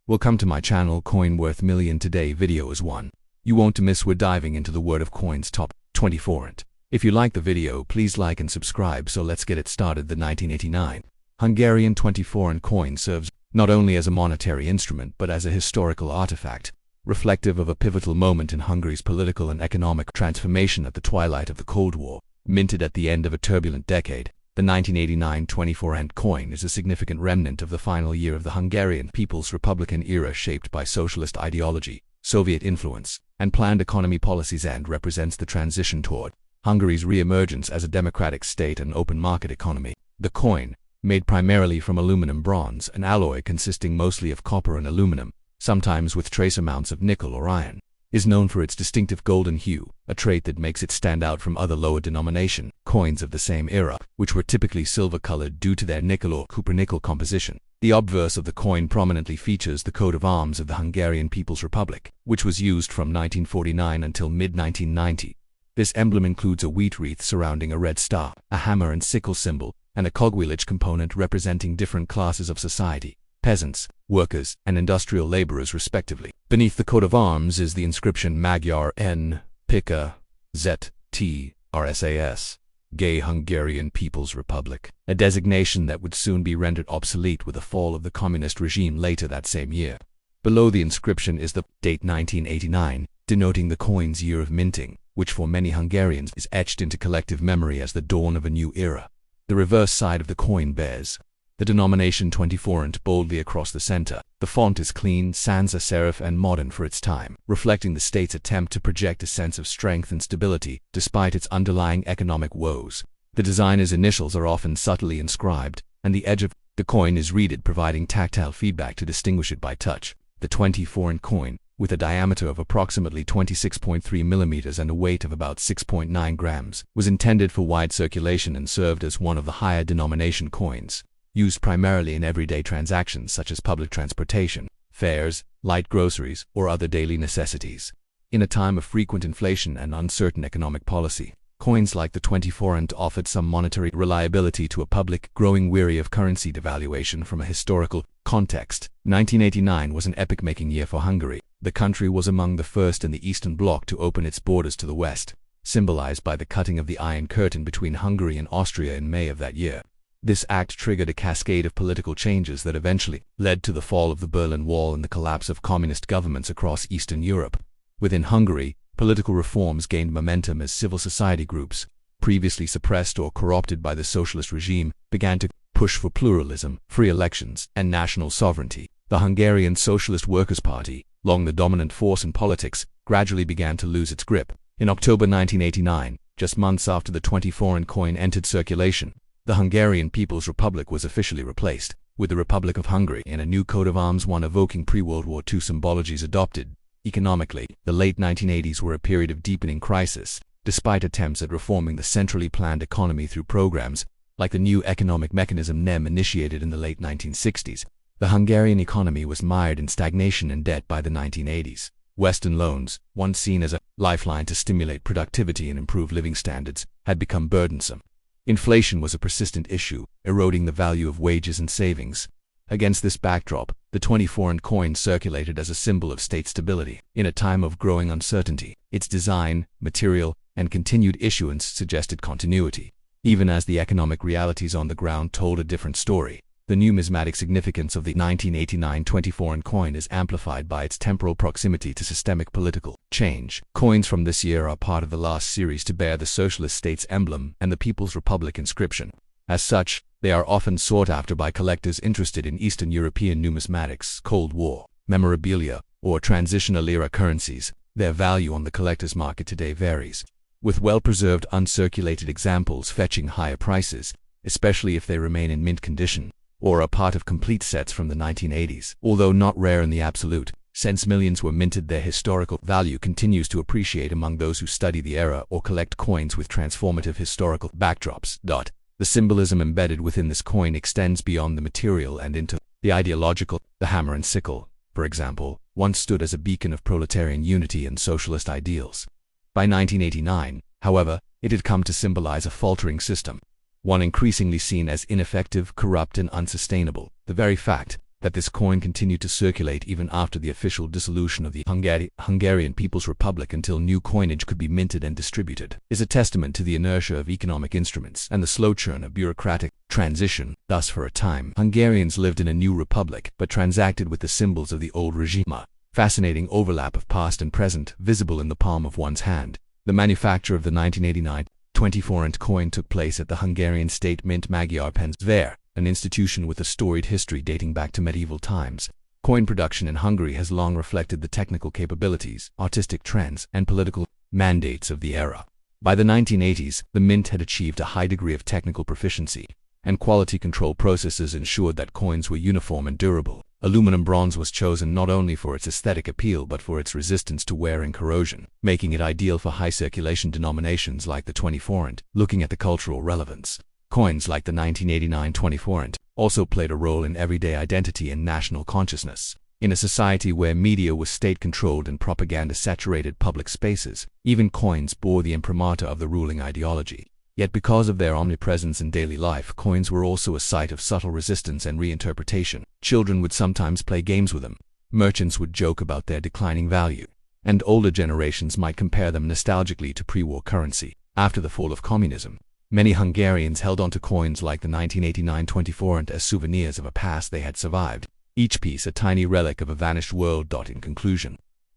Welcome to my channel. Coin worth million. Today video is one you won't miss. We're diving into the world of coins top 20 forint. If you like the video, please like and subscribe. So let's get it started. The 1989 Hungarian 20 forint coin serves not only as a monetary instrument but as a historical artifact, reflective of a pivotal moment in Hungary's political and economic transformation at the twilight of the Cold War. Minted at the end of a turbulent decade, the 1989 20 forint coin is a significant remnant of the final year of the Hungarian People's Republican era, shaped by socialist ideology, Soviet influence, and planned economy policies, and represents the transition toward Hungary's re-emergence as a democratic state and open market economy. The coin, made primarily from aluminum bronze, an alloy consisting mostly of copper and aluminum, sometimes with trace amounts of nickel or iron, is known for its distinctive golden hue, a trait that makes it stand out from other lower denomination coins of the same era, which were typically silver-colored due to their nickel or copper-nickel composition. The obverse of the coin prominently features the coat of arms of the Hungarian People's Republic, which was used from 1949 until mid-1990. This emblem includes a wheat wreath surrounding a red star, a hammer and sickle symbol, and a cogwheelage component representing different classes of society: peasants, workers, and industrial laborers respectively. Beneath the coat of arms is the inscription Magyar N. Pika ZT RSAS, Gay Hungarian People's Republic, a designation that would soon be rendered obsolete with the fall of the communist regime later that same year. Below the inscription is the date 1989, denoting the coin's year of minting, which for many Hungarians is etched into collective memory as the dawn of a new era. The reverse side of the coin bears the denomination 20 forint boldly across the center. The font is clean, sans serif, and modern for its time, reflecting the state's attempt to project a sense of strength and stability despite its underlying economic woes. The designer's initials are often subtly inscribed, and the edge of the coin is reeded, providing tactile feedback to distinguish it by touch. The 20 forint coin, with a diameter of approximately 26.3 millimeters and a weight of about 6.9 grams, was intended for wide circulation and served as one of the higher denomination coins, used primarily in everyday transactions such as public transportation, fares, light groceries, or other daily necessities. In a time of frequent inflation and uncertain economic policy, coins like the 20 forint offered some monetary reliability to a public growing weary of currency devaluation. From a historical context, 1989 was an epoch-making year for Hungary. The country was among the first in the Eastern Bloc to open its borders to the West, symbolized by the cutting of the Iron Curtain between Hungary and Austria in May of that year. This act triggered a cascade of political changes that eventually led to the fall of the Berlin Wall and the collapse of communist governments across Eastern Europe. Within Hungary, political reforms gained momentum as civil society groups, previously suppressed or corrupted by the socialist regime, began to push for pluralism, free elections, and national sovereignty. The Hungarian Socialist Workers' Party, long the dominant force in politics, gradually began to lose its grip. In October 1989, just months after the 20 forint coin entered circulation, the Hungarian People's Republic was officially replaced with the Republic of Hungary, and a new coat of arms, one evoking pre-World War II symbologies, adopted. Economically, the late 1980s were a period of deepening crisis. Despite attempts at reforming the centrally planned economy through programs like the new economic mechanism NEM initiated in the late 1960s, the Hungarian economy was mired in stagnation and debt by the 1980s. Western loans, once seen as a lifeline to stimulate productivity and improve living standards, had become burdensome. Inflation was a persistent issue, eroding the value of wages and savings. Against this backdrop, the 20 forint coin circulated as a symbol of state stability. In a time of growing uncertainty, its design, material, and continued issuance suggested continuity, even as the economic realities on the ground told a different story. The numismatic significance of the 1989 20 forint coin is amplified by its temporal proximity to systemic political change. Coins from this year are part of the last series to bear the socialist state's emblem and the People's Republic inscription. As such, they are often sought after by collectors interested in Eastern European numismatics, Cold War memorabilia, or transitional-era currencies. Their value on the collector's market today varies, with well-preserved uncirculated examples fetching higher prices, especially if they remain in mint condition or are part of complete sets from the 1980s. Although not rare in the absolute, since millions were minted, their historical value continues to appreciate among those who study the era or collect coins with transformative historical backdrops. The symbolism embedded within this coin extends beyond the material and into the ideological. The hammer and sickle, for example, once stood as a beacon of proletarian unity and socialist ideals. By 1989, however, it had come to symbolize a faltering system, one increasingly seen as ineffective, corrupt, and unsustainable. The very fact that this coin continued to circulate even after the official dissolution of the Hungarian People's Republic until new coinage could be minted and distributed, is a testament to the inertia of economic instruments and the slow churn of bureaucratic transition. Thus, for a time, Hungarians lived in a new republic, but transacted with the symbols of the old regime. A fascinating overlap of past and present, visible in the palm of one's hand. The manufacture of the 1989 20 Forint coin took place at the Hungarian State Mint Magyar Pénztár, an institution with a storied history dating back to medieval times. Coin production in Hungary has long reflected the technical capabilities, artistic trends, and political mandates of the era. By the 1980s, the mint had achieved a high degree of technical proficiency, and quality control processes ensured that coins were uniform and durable. Aluminum bronze was chosen not only for its aesthetic appeal but for its resistance to wear and corrosion, making it ideal for high circulation denominations like the 20 Forint. Looking at the cultural relevance, coins like the 1989 20 Forint also played a role in everyday identity and national consciousness. In a society where media was state-controlled and propaganda saturated public spaces, even coins bore the imprimatur of the ruling ideology. Yet because of their omnipresence in daily life, coins were also a site of subtle resistance and reinterpretation. Children would sometimes play games with them, merchants would joke about their declining value, and older generations might compare them nostalgically to pre-war currency. After the fall of communism, many Hungarians held onto coins like the 1989 20 Forint as souvenirs of a past they had survived, each piece a tiny relic of a vanished world. In conclusion,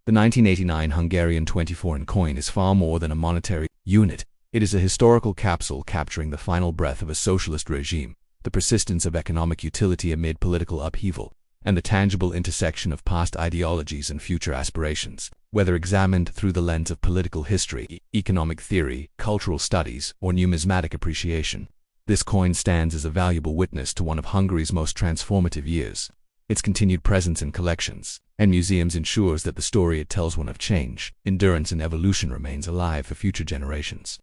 the 1989 Hungarian 20 Forint coin is far more than a monetary unit. It is a historical capsule capturing the final breath of a socialist regime, the persistence of economic utility amid political upheaval, and the tangible intersection of past ideologies and future aspirations. Whether examined through the lens of political history, economic theory, cultural studies, or numismatic appreciation, this coin stands as a valuable witness to one of Hungary's most transformative years. Its continued presence in collections and museums ensures that the story it tells, one of change, endurance, and evolution, remains alive for future generations.